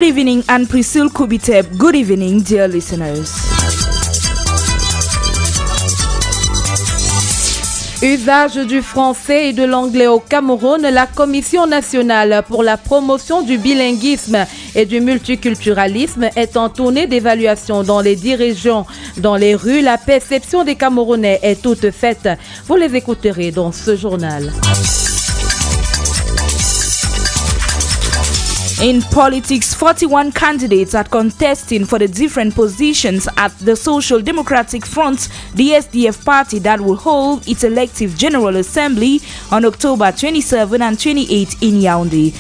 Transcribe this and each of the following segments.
Good evening, Anne Priscile KOUBITEB. Good evening, dear listeners. Usage du français et de l'anglais au Cameroun, la Commission nationale pour la promotion du bilinguisme et du multiculturalisme est en tournée d'évaluation dans les 10 régions. Dans les rues, la perception des Camerounais est toute faite. Vous les écouterez dans ce journal. In politics, 41 candidates are contesting for the different positions at the Social Democratic Front, the SDF party that will hold its elective General Assembly on October 27 and 28 in Yaoundé.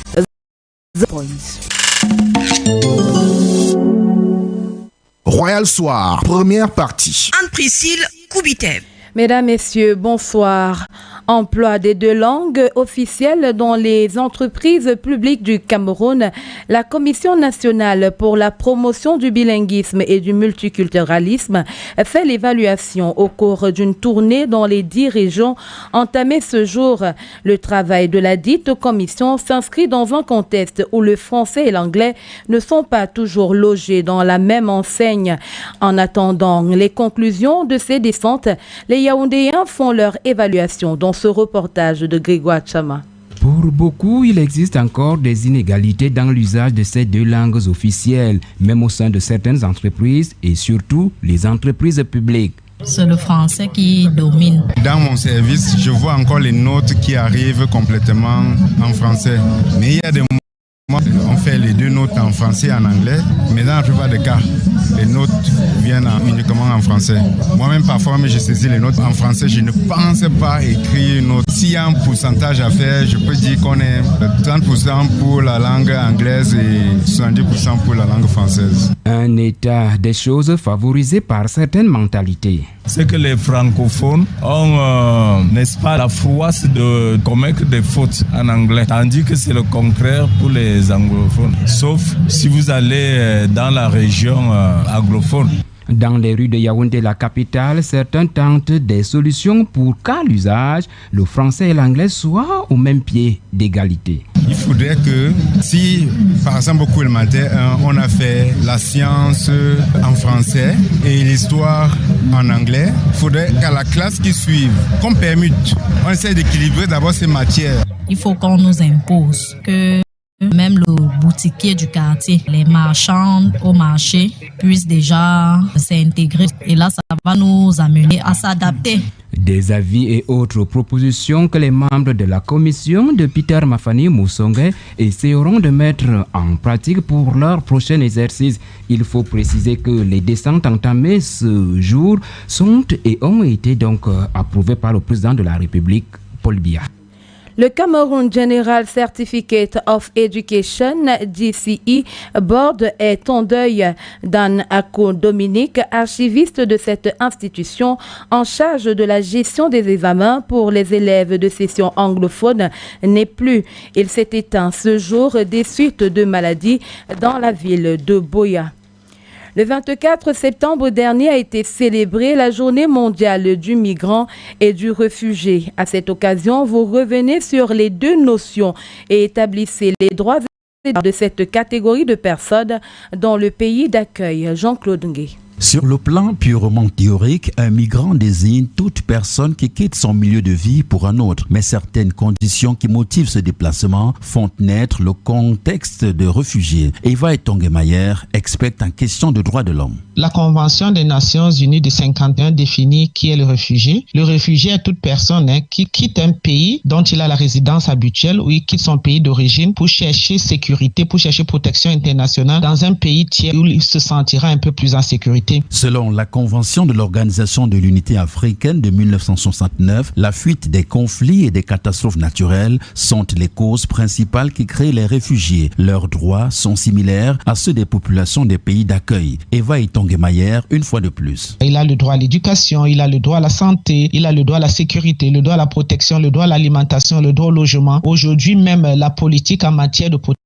Royal Soir, première partie. Anne Priscile KOUBITEB. Mesdames, Messieurs, bonsoir. Emploi des 2 langues officielles dans les entreprises publiques du Cameroun, la Commission nationale pour la promotion du bilinguisme et du multiculturalisme fait l'évaluation au cours d'une tournée dans les 10 régions entamée ce jour. Le travail de la dite commission s'inscrit dans un contexte où le français et l'anglais ne sont pas toujours logés dans la même enseigne. En attendant les conclusions de ces descentes, les Yaoundéens font leur évaluation dans ce reportage de Grégoire Chama. Pour beaucoup, il existe encore des inégalités dans l'usage de ces 2 langues officielles, même au sein de certaines entreprises et surtout les entreprises publiques. C'est le français qui domine. Dans mon service, je vois encore les notes qui arrivent complètement en français. Mais il y a des moments où on fait les 2 notes en français et en anglais, mais dans la plupart des cas, les notes viennent uniquement en français. Moi-même, parfois, je saisis les notes en français. Je ne pense pas écrire une note. S'il y a un pourcentage à faire, je peux dire qu'on est 30% pour la langue anglaise et 70% pour la langue française. Un état des choses favorisé par certaines mentalités. C'est que les francophones ont, n'est-ce pas, la frousse de commettre des fautes en anglais, tandis que c'est le contraire pour les anglophones. Sauf si vous allez dans la région anglophone. Dans les rues de Yaoundé, la capitale, certains tentent des solutions pour qu'à l'usage, le français et l'anglais soient au même pied d'égalité. Il faudrait que si, par exemple, au cours élémentaire, on a fait la science en français et l'histoire en anglais, il faudrait qu'à la classe qui suive, qu'on permute, on essaie d'équilibrer d'abord ces matières. Il faut qu'on nous impose que même le boutiquier du quartier, les marchands au marché puissent déjà s'intégrer. Et là, ça va nous amener à s'adapter. Des avis et autres propositions que les membres de la commission de Peter Mafani Moussongue essaieront de mettre en pratique pour leur prochain exercice. Il faut préciser que les descentes entamées ce jour sont et ont été donc approuvées par le président de la République, Paul Biya. Le Cameroun General Certificate of Education, GCE, Board est en deuil. Dan Ako Dominique, archiviste de cette institution en charge de la gestion des examens pour les élèves de session anglophone, n'est plus. Il s'est éteint ce jour des suites de maladies dans la ville de Boya. Le 24 septembre dernier a été célébrée la journée mondiale du migrant et du réfugié. À cette occasion, vous revenez sur les 2 notions et établissez les droits de cette catégorie de personnes dans le pays d'accueil. Jean-Claude Ngué. Sur le plan purement théorique, un migrant désigne toute personne qui quitte son milieu de vie pour un autre. Mais certaines conditions qui motivent ce déplacement font naître le contexte de réfugié. Eva Tonguemayer, experte en question de droits de l'homme. La Convention des Nations Unies de 51 définit qui est le réfugié. Le réfugié est toute personne qui quitte un pays dont il a la résidence habituelle ou il quitte son pays d'origine pour chercher sécurité, pour chercher protection internationale dans un pays tiers où il se sentira un peu plus en sécurité. Selon la Convention de l'Organisation de l'Unité africaine de 1969, la fuite des conflits et des catastrophes naturelles sont les causes principales qui créent les réfugiés. Leurs droits sont similaires à ceux des populations des pays d'accueil. Eva Tonguemayer, une fois de plus. Il a le droit à l'éducation, il a le droit à la santé, il a le droit à la sécurité, le droit à la protection, le droit à l'alimentation, le droit au logement. Aujourd'hui même, la politique en matière de protection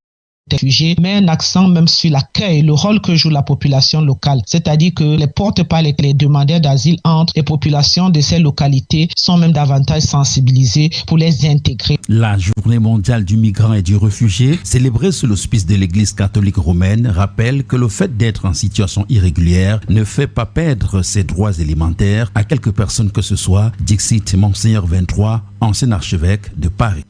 réfugiés met un accent même sur l'accueil, le rôle que joue la population locale. C'est-à-dire que les porte-parole et les demandeurs d'asile entre les populations de ces localités sont même davantage sensibilisés pour les intégrer. La journée mondiale du migrant et du réfugié, célébrée sous l'auspice de l'Église catholique romaine, rappelle que le fait d'être en situation irrégulière ne fait pas perdre ses droits élémentaires à quelque personne que ce soit, dixit Monseigneur 23, ancien archevêque de Paris.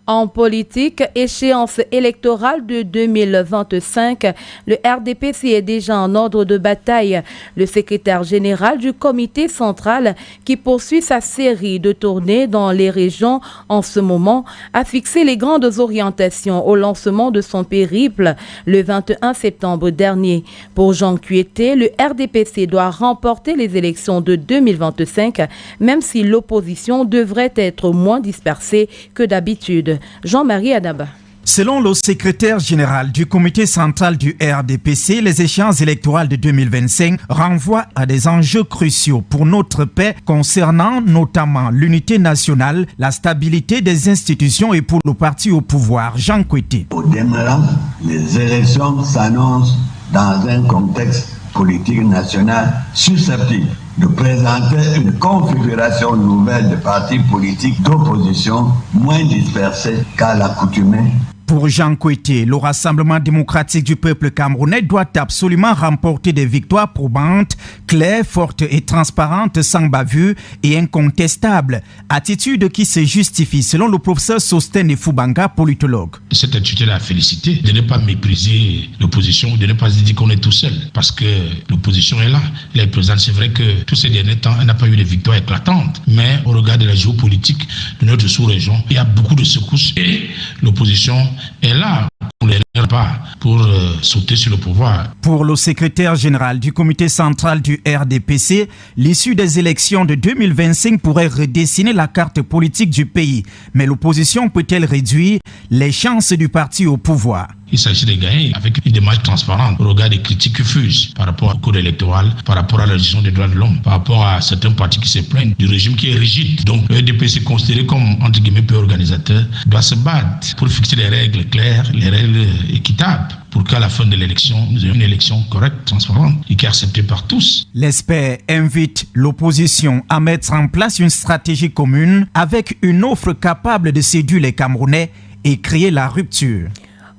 En politique, échéance électorale de 2025, le RDPC est déjà en ordre de bataille. Le secrétaire général du comité central, qui poursuit sa série de tournées dans les régions en ce moment, a fixé les grandes orientations au lancement de son périple le 21 septembre dernier. Pour Jean Kueté, le RDPC doit remporter les élections de 2025, même si l'opposition devrait être moins dispersée que d'habitude. Jean-Marie Adaba. Selon le secrétaire général du comité central du RDPC, les échéances électorales de 2025 renvoient à des enjeux cruciaux pour notre paix concernant notamment l'unité nationale, la stabilité des institutions et pour le parti au pouvoir. Jean Kueté. Au démarrant, les élections s'annoncent dans un contexte politique national susceptible de présenter une configuration nouvelle de partis politiques d'opposition moins dispersés qu'à l'accoutumée. Pour Jean Kueté, le Rassemblement démocratique du peuple camerounais doit absolument remporter des victoires probantes, claires, fortes et transparentes, sans bavure et incontestables. Attitude qui se justifie selon le professeur Sostène Foubanga, politologue. Cette attitude à féliciter, de ne pas mépriser l'opposition, de ne pas se dire qu'on est tout seul, parce que l'opposition est là, elle est présente. C'est vrai que tous ces derniers temps, elle n'a pas eu de victoire éclatante, mais au regard de la géopolitique de notre sous-région, il y a beaucoup de secousses et l'opposition est là. On ne les pas pour sauter sur le pouvoir. Pour le secrétaire général du comité central du RDPC, l'issue des élections de 2025 pourrait redessiner la carte politique du pays. Mais l'opposition peut-elle réduire les chances du parti au pouvoir? Il s'agit de gagner avec une démarche transparente au regard des critiques qui fusent par rapport au code électoral, par rapport à la gestion des droits de l'homme, par rapport à certains partis qui se plaignent du régime qui est rigide. Donc le RDPC, considéré comme entre guillemets peu organisateur, doit se battre pour fixer des règles claires, les règles équitables, pour qu'à la fin de l'élection, nous ayons une élection correcte, transparente et qui est acceptée par tous. L'expert invite l'opposition à mettre en place une stratégie commune avec une offre capable de séduire les Camerounais et créer la rupture.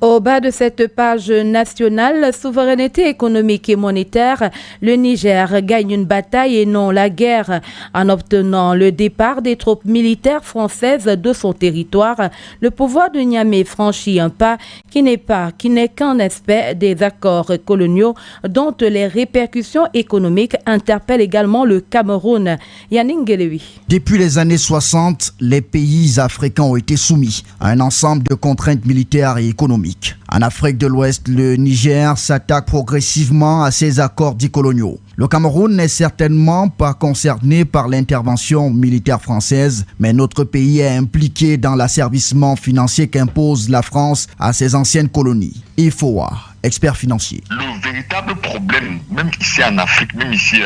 Au bas de cette page nationale, souveraineté économique et monétaire, le Niger gagne une bataille et non la guerre. En obtenant le départ des troupes militaires françaises de son territoire, le pouvoir de Niamey franchit un pas qui n'est qu'un aspect des accords coloniaux dont les répercussions économiques interpellent également le Cameroun. Yannick Ngelewi. Depuis les années 60, les pays africains ont été soumis à un ensemble de contraintes militaires et économiques. En Afrique de l'Ouest, le Niger s'attaque progressivement à ces accords dits coloniaux. Le Cameroun n'est certainement pas concerné par l'intervention militaire française, mais notre pays est impliqué dans l'asservissement financier qu'impose la France à ses anciennes colonies. VOUS, expert financier. Le véritable problème, même ici en Afrique, même ici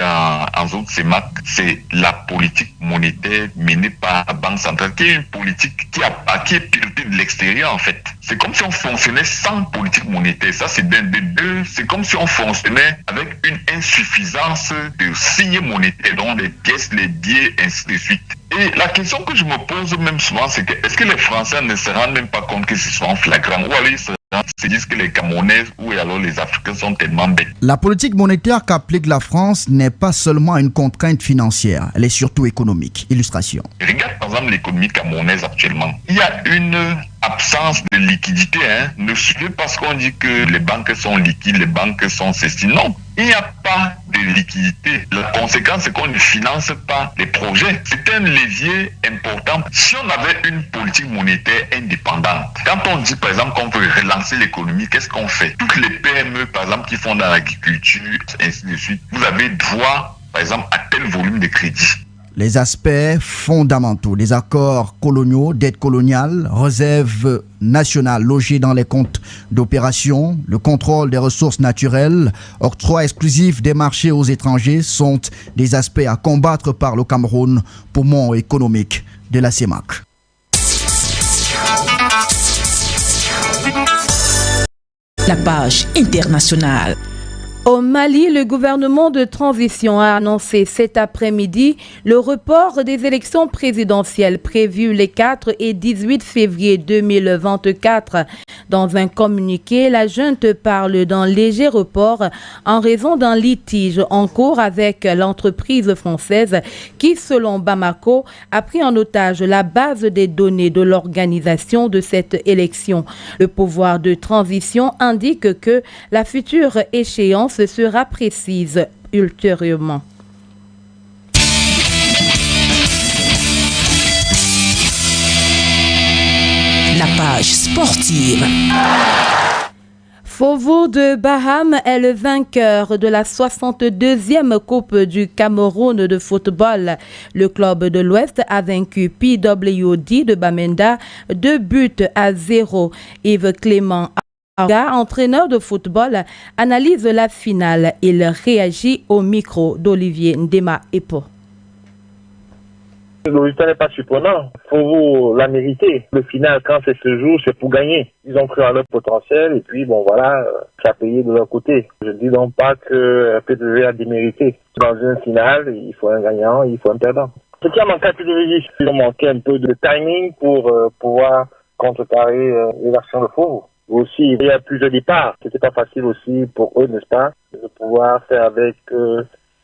en zone CEMAC, c'est la politique monétaire menée par la Banque centrale, qui est une politique qui est pilotée de l'extérieur en fait. C'est comme si on fonctionnait sans politique monétaire. Ça, c'est d'un des deux. C'est comme si on fonctionnait avec une insuffisance de signes monétaires, donc les pièces, les billets, ainsi de suite. Et la question que je me pose même souvent, c'est que est-ce que les Français ne se rendent même pas compte que ce soit en flagrant, ou alors ils se disent que les Camerounais ou alors les Africains sont tellement bêtes. La politique monétaire qu'applique la France n'est pas seulement une contrainte financière, elle est surtout économique. Illustration. Regarde par exemple l'économie camerounaise actuellement. Il y a une absence de liquidité. Ne suivez pas ce qu'on dit que les banques sont liquides, les banques sont ceci. Non, il n'y a pas de liquidité. La conséquence, c'est qu'on ne finance pas les projets. C'est un levier important. Si on avait une politique monétaire indépendante, quand on dit par exemple qu'on veut relancer l'économie, qu'est-ce qu'on fait? Toutes les PME, par exemple, qui font dans l'agriculture, ainsi de suite, vous avez droit, par exemple, à tel volume de crédit. Les aspects fondamentaux des accords coloniaux, dette coloniale, réserve nationale logée dans les comptes d'opération, le contrôle des ressources naturelles, octroi exclusif des marchés aux étrangers sont des aspects à combattre par le Cameroun, poumon économique de la CEMAC. La page internationale. Au Mali, le gouvernement de transition a annoncé cet après-midi le report des élections présidentielles prévues les 4 et 18 février 2024. Dans un communiqué, la junte parle d'un léger report en raison d'un litige en cours avec l'entreprise française qui, selon Bamako, a pris en otage la base des données de l'organisation de cette élection. Le pouvoir de transition indique que la future échéance sera précise ultérieurement. La page sportive. VOUS de Baham est le vainqueur de la 62e Coupe du Cameroun de football. Le club de l'Ouest a vaincu PWD de Bamenda 2-0. Yves Clément, entraîneur de football, analyse la finale. Il réagit au micro d'Olivier Ndema Epo. Le résultat n'est pas surprenant. Faut vous la mériter. Le final, quand c'est ce jour, c'est pour gagner. Ils ont cru en leur potentiel et puis bon voilà, ça a payé de leur côté. Je ne dis donc pas que PWD a démérité. Dans une finale, il faut un gagnant, il faut un perdant. Ce qui a manqué à PWD, ils ont manqué un peu de timing pour pouvoir contrecarrer les actions de VOUS. Aussi, il y a plusieurs départs. C'était pas facile aussi pour eux, n'est-ce pas, de pouvoir faire avec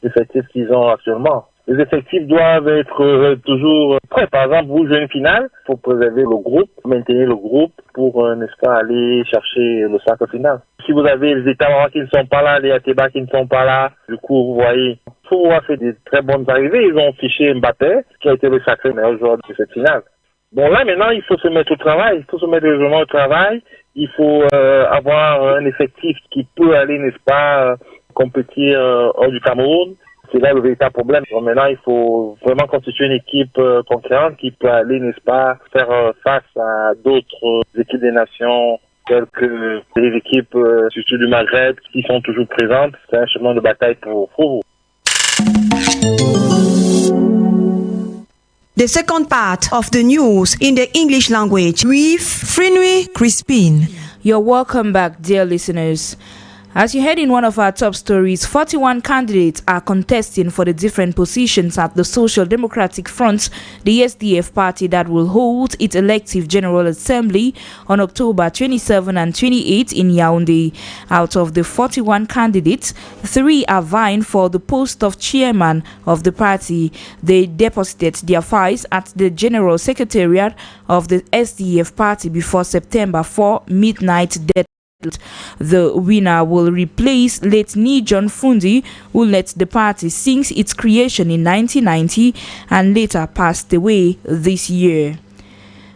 l'effectif qu'ils ont actuellement. Les effectifs doivent être toujours prêts. Par exemple, vous jouez une finale, il faut préserver le groupe, maintenir le groupe pour, n'est-ce pas, aller chercher le sacre final. Si vous avez les États qui ne sont pas là, les Ateba qui ne sont pas là, du coup, vous voyez, VOUS a fait des très bonnes arrivées. Ils ont fiché Mbappé, qui a été le sacré meilleur joueur de cette finale. Bon, là, maintenant, il faut se mettre au travail. Il faut se mettre vraiment au travail. Il faut avoir un effectif qui peut aller, n'est-ce pas, compétir hors du Cameroun. C'est là le véritable problème. Donc maintenant, il faut vraiment constituer une équipe concurrente qui peut aller, n'est-ce pas, faire face à d'autres équipes des nations, telles que les équipes, surtout du Maghreb, qui sont toujours présentes. C'est un chemin de bataille pour VOUS. The second part of the news in the English language with FRINUE CRISPIN. You're welcome back, dear listeners. As you heard in one of our top stories, 41 candidates are contesting for the different positions at the Social Democratic Front, the SDF party that will hold its elective General Assembly on October 27 and 28 in Yaoundé. Out of the 41 candidates, 3 are vying for the post of chairman of the party. They deposited their files at the General Secretariat of the SDF party before September 4 midnight deadline. The winner will replace late Nijon Fundi, who led the party since its creation in 1990 and later passed away this year.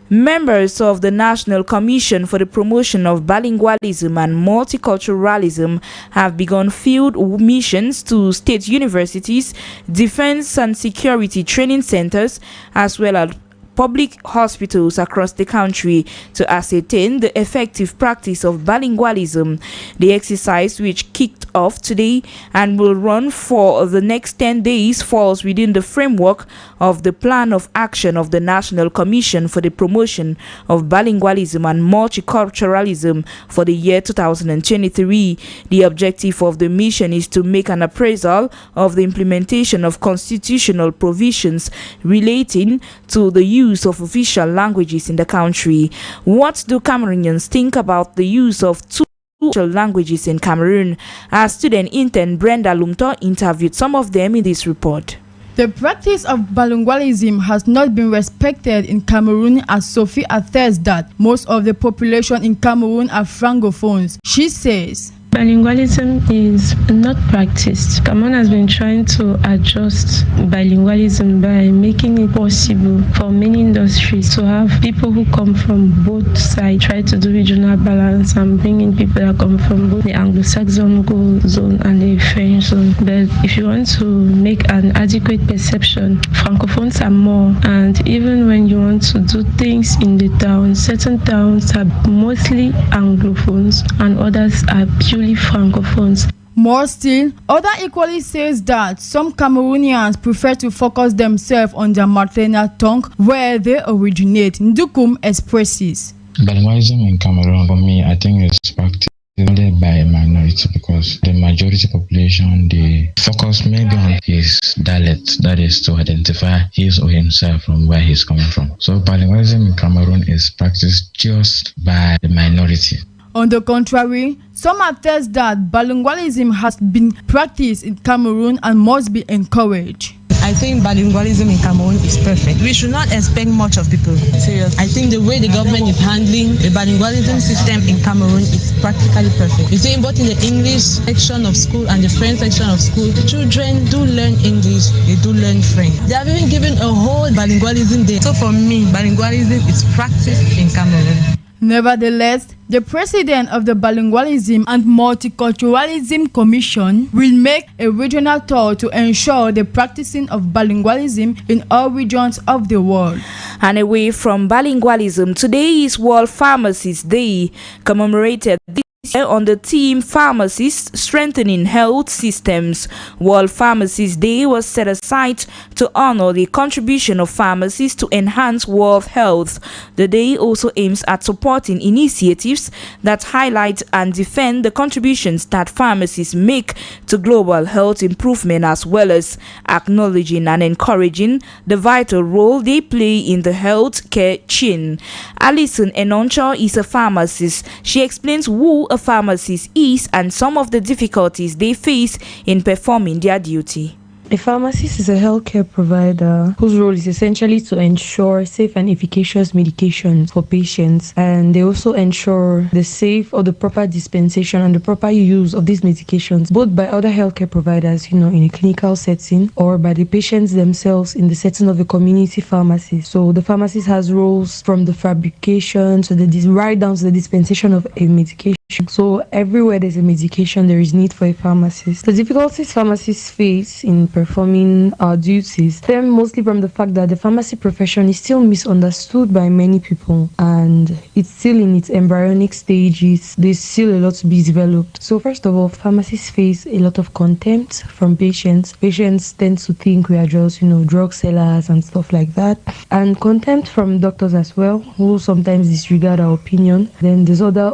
Members of the National Commission for the Promotion of Bilingualism and Multiculturalism have begun field missions to state universities, defense and security training centers, as well as public hospitals across the country to ascertain the effective practice of bilingualism. The exercise, which kicked off today and will run for the next 10 days, falls within the framework of the Plan of Action of the National Commission for the Promotion of Bilingualism and Multiculturalism for the year 2023. The objective of the mission is to make an appraisal of the implementation of constitutional provisions relating to the use of official languages in the country. What do Cameroonians think about the use of two official languages in Cameroon? Our student intern Brenda Lumto interviewed some of them in this report. The practice of bilingualism has not been respected in Cameroon, as Sophie attests that most of the population in Cameroon are francophones. She says, bilingualism is not practiced. Cameroon has been trying to adjust bilingualism by making it possible for many industries to have people who come from both sides, try to do regional balance and bring in people that come from both the Anglo-Saxon zone and the French zone. But if you want to make an adequate perception, francophones are more. And even when you want to do things in the town, certain towns are mostly Anglophones and others are purely francophones. More still, other equally says that some Cameroonians prefer to focus themselves on their maternal tongue where they originate. Ndukum expresses. Bilingualism in Cameroon, for me, I think it's practiced only by a minority, because the majority population, they focus maybe on his dialect, that is to identify his or himself from where he's coming from. So bilingualism in Cameroon is practiced just by the minority. On the contrary, some attest that bilingualism has been practiced in Cameroon and must be encouraged. I think bilingualism in Cameroon is perfect. We should not expect much of people. Seriously. I think the way the government is handling the bilingualism system in Cameroon is practically perfect. You see, both in the English section of school and the French section of school, children do learn English, they do learn French. They have even given a whole bilingualism day. So for me, bilingualism is practiced in Cameroon. Nevertheless, the president of the Bilingualism and Multiculturalism Commission will make a regional tour to ensure the practicing of bilingualism in all regions of the world. And away from bilingualism, today is World Pharmacist Day, commemorated this year on the theme Pharmacists Strengthening Health Systems. World Pharmacist Day was set aside to honor the contribution of pharmacists to enhance world health. The day also aims at supporting initiatives that highlight and defend the contributions that pharmacists make to global health improvement, as well as acknowledging and encouraging the vital role they play in the health care chain. Alison Enoncho is a pharmacist. She explains who a pharmacist is and some of the difficulties they face in performing their duty. A pharmacist is a healthcare provider whose role is essentially to ensure safe and efficacious medications for patients, and they also ensure the safe or the proper dispensation and the proper use of these medications, both by other healthcare providers, in a clinical setting, or by the patients themselves in the setting of a community pharmacy. So the pharmacist has roles from the fabrication to the right down to the dispensation of a medication. So everywhere there's a medication, there is need for a pharmacist. The difficulties pharmacists face in performing our duties stem mostly from the fact that the pharmacy profession is still misunderstood by many people, and it's still in its embryonic stages. There's still a lot to be developed. So first of all, pharmacists face a lot of contempt from patients. Patients tend to think we are just, drug sellers and stuff like that, and contempt from doctors as well, who sometimes disregard our opinion. Then there's other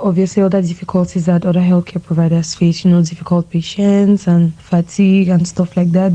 difficulties that other healthcare providers face, difficult patients and fatigue and stuff like that.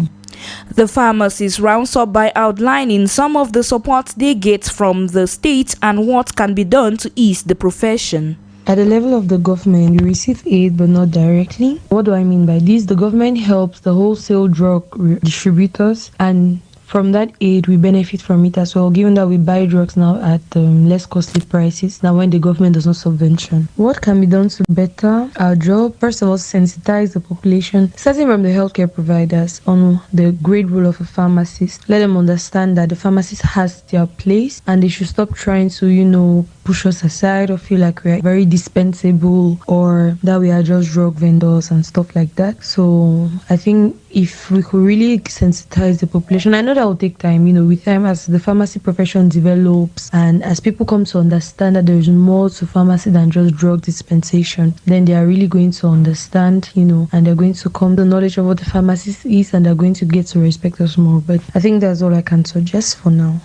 The pharmacist rounds up by outlining some of the support they get from the state and what can be done to ease the profession. At the level of the government, we receive aid but not directly. What do I mean by this? The government helps the wholesale drug distributors, and from that aid, we benefit from it as well, given that we buy drugs now at less costly prices than when the government does not subvention. What can be done to better our job? First of all, sensitize the population, starting from the healthcare providers, on the great role of a pharmacist. Let them understand that the pharmacist has their place and they should stop trying to, push us aside or feel like we are very dispensable or that we are just drug vendors and stuff like that. So I think if we could really sensitize the population, I know that will take time, with time as the pharmacy profession develops and as people come to understand that there is more to pharmacy than just drug dispensation, then they are really going to understand, and they're going to come to knowledge of what the pharmacist is, and they're going to get to respect us more. But I think that's all I can suggest for now.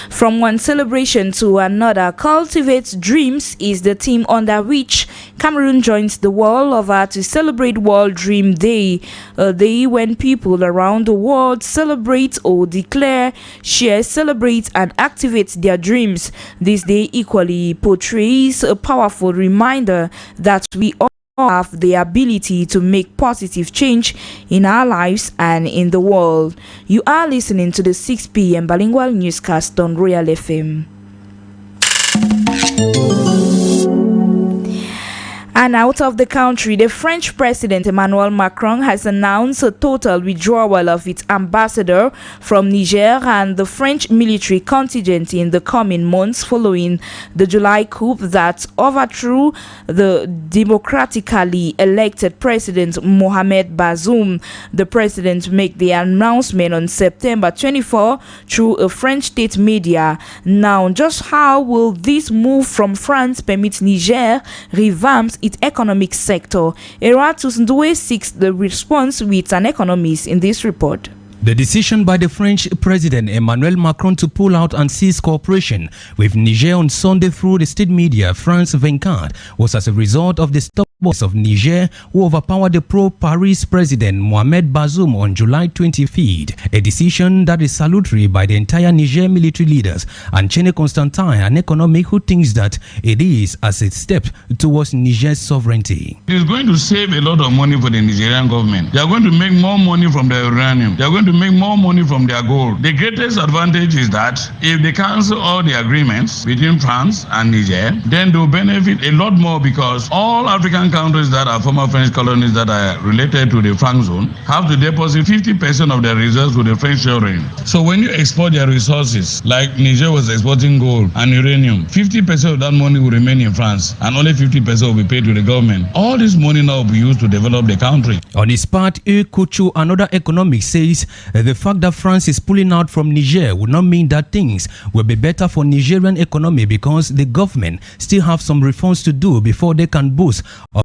From one celebration to another, Cultivate Dreams is the theme under which Cameroon joins the world over to celebrate World Dream Day, a day when people around the world celebrate or declare, share, celebrate and activate their dreams. This day equally portrays a powerful reminder that we all have the ability to make positive change in our lives and in the world. You are listening to the 6 p.m. Bilingual Newscast on Royal FM. And out of the country, the French President Emmanuel Macron has announced a total withdrawal of its ambassador from Niger and the French military contingent in the coming months following the July coup that overthrew the democratically elected President Mohamed Bazoum. The president made the announcement on September 24 through a French state media. Now, just how will this move from France permit Niger revamp its economic sector? Eratus Ndoué seeks the response with an economist in this report. The decision by the French President Emmanuel Macron to pull out and cease cooperation with Niger on Sunday through the state media France 24 was as a result of the stop of Niger who overpowered the pro-Paris president Mohamed Bazoum on July 25th, a decision that is salutary by the entire Niger military leaders and Chene Constantin, an economic who thinks that it is as a step towards Niger's sovereignty. It is going to save a lot of money for the Nigerian government. They are going to make more money from their uranium. They are going to make more money from their gold. The greatest advantage is that if they cancel all the agreements between France and Niger, then they will benefit a lot more because all African countries that are former French colonies that are related to the Franc zone have to deposit 50% of their reserves to the French sovereign. So when you export their resources, like Niger was exporting gold and uranium, 50% of that money will remain in France and only 50% will be paid to the government. All this money now will be used to develop the country. On his part, Kuchu, another economic, says the fact that France is pulling out from Niger would not mean that things will be better for Nigerian economy because the government still have some reforms to do before they can boost of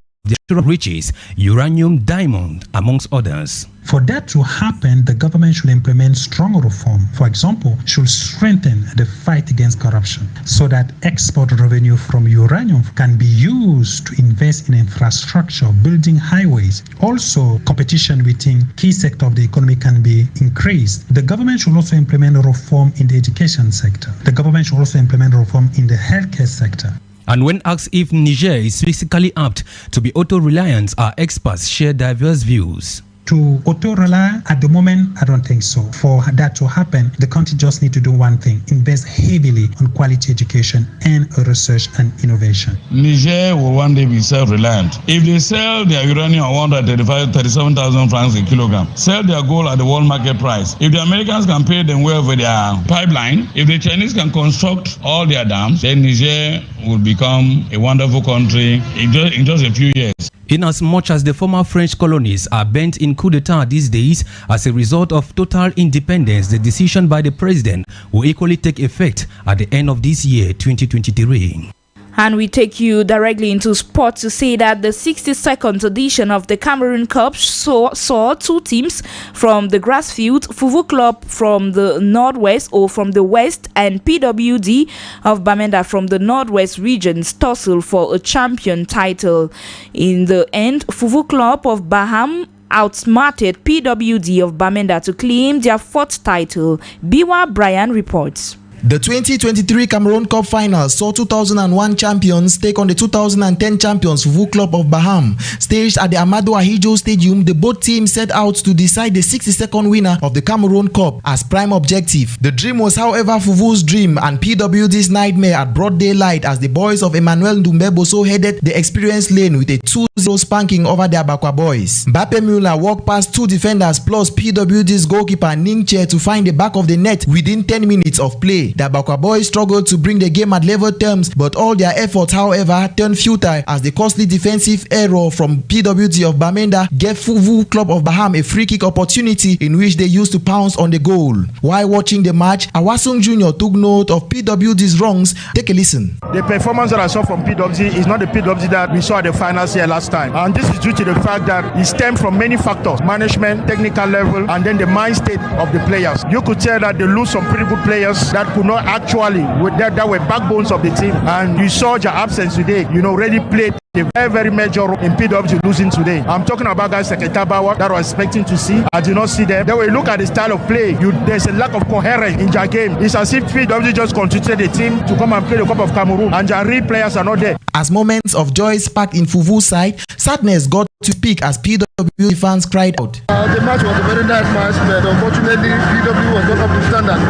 the riches, uranium, diamond, amongst others. For that to happen, the government should implement strong reform. For example, should strengthen the fight against corruption so that export revenue from uranium can be used to invest in infrastructure, building highways. Also, competition within key sector of the economy can be increased. The government should also implement reform in the education sector. The government should also implement reform in the healthcare sector. And when asked if Niger is physically apt to be auto-reliant, our experts share diverse views. To auto-rely at the moment, I don't think so. For that to happen, the country just need to do one thing: invest heavily on quality education and research and innovation. Niger will one day be self-reliant. If they sell their uranium at 37,000 francs a kilogram, sell their gold at the world market price, if the Americans can pay them well for their pipeline, if the Chinese can construct all their dams, then Niger will become a wonderful country in just a few years. Inasmuch as the former French colonies are bent in coup d'etat these days as a result of total independence, the decision by the president will equally take effect at the end of this year, 2023. And we take you directly into sport to say that the 62nd edition of the Cameroon Cup saw two teams from the grassfield, VOUS Club from the Northwest or from the West and PWD of Bamenda from the Northwest regions tussle for a champion title. In the end, VOUS Club of Baham outsmarted PWD of Bamenda to claim their fourth title. Biwa Brian reports. The 2023 Cameroon Cup final saw 2001 champions take on the 2010 champions VOUS Club of Baham. Staged at the Amadou Ahidjo Stadium, the both teams set out to decide the 62nd winner of the Cameroon Cup as prime objective. The dream was, however, VOUS' dream and PWD's nightmare at broad daylight as the boys of Emmanuel Ndumbé-Bosso headed the experienced lane with a 2-0 spanking over their Bakwa boys. Mbappe Müller walked past two defenders plus PWD's goalkeeper Ningche to find the back of the net within 10 minutes of play. The Bakwa boys struggled to bring the game at level terms, but all their efforts, however, turned futile as the costly defensive error from PWD of Bamenda gave VOUS Club of Baham a free kick opportunity in which they used to pounce on the goal. While watching the match, Awasung Jr. took note of PWD's wrongs. Take a listen. The performance that I saw from PWD is not the PWD that we saw at the finals here last time, and this is due to the fact that it stemmed from many factors: management, technical level, and then the mind state of the players. You could tell that they lose some pretty good players that could not actually, that were backbones of the team, and you saw their absence today, already played a very, very major role in PWD losing today. I'm talking about guys like Etabawa that I was expecting to see. I did not see them. Then when you look at the style of play, there's a lack of coherence in their game. It's as if PWD just constituted the team to come and play the Cup of Cameroon, and their real players are not there. As moments of joy sparked in VOUS' side, sadness got to speak as PWD fans cried out. The match was a very nice match, but unfortunately PWD was not up to standard.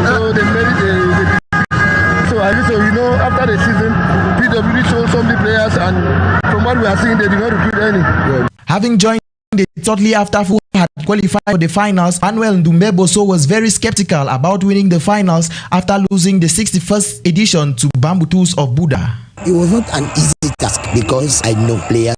So they made it so I think so, after the season, PWD showed some of the players, and from what we are seeing, they did not recruit any. Yeah. Having joined shortly after VOUS had qualified for the finals, Emmanuel Ndumbé-Bosso was very skeptical about winning the finals after losing the 61st edition to Bambutus of Buda. It was not an easy task because I know players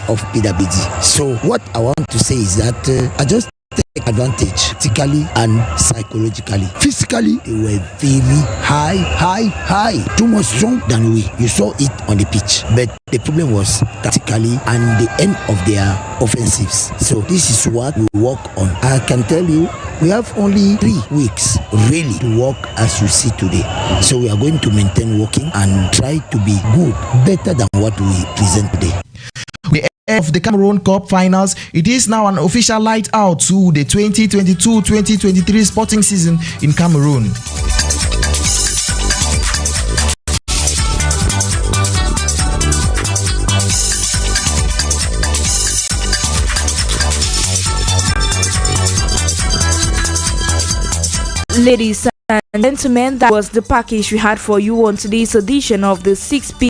of PWD. So what I want to say is that I just take advantage physically and psychologically. Physically, they were very high, too much strong than we. You saw it on the pitch. But the problem was tactically and the end of their offensives. So this is what we work on. I can tell you, We have only 3 weeks really to work as you see today. So we are going to maintain working and try to be good, better than what we present today. We of the Cameroon Cup finals, it is now an official light out to the 2022-2023 sporting season in Cameroon. Ladies and gentlemen, that was the package we had for you on today's edition of the 6 p.m.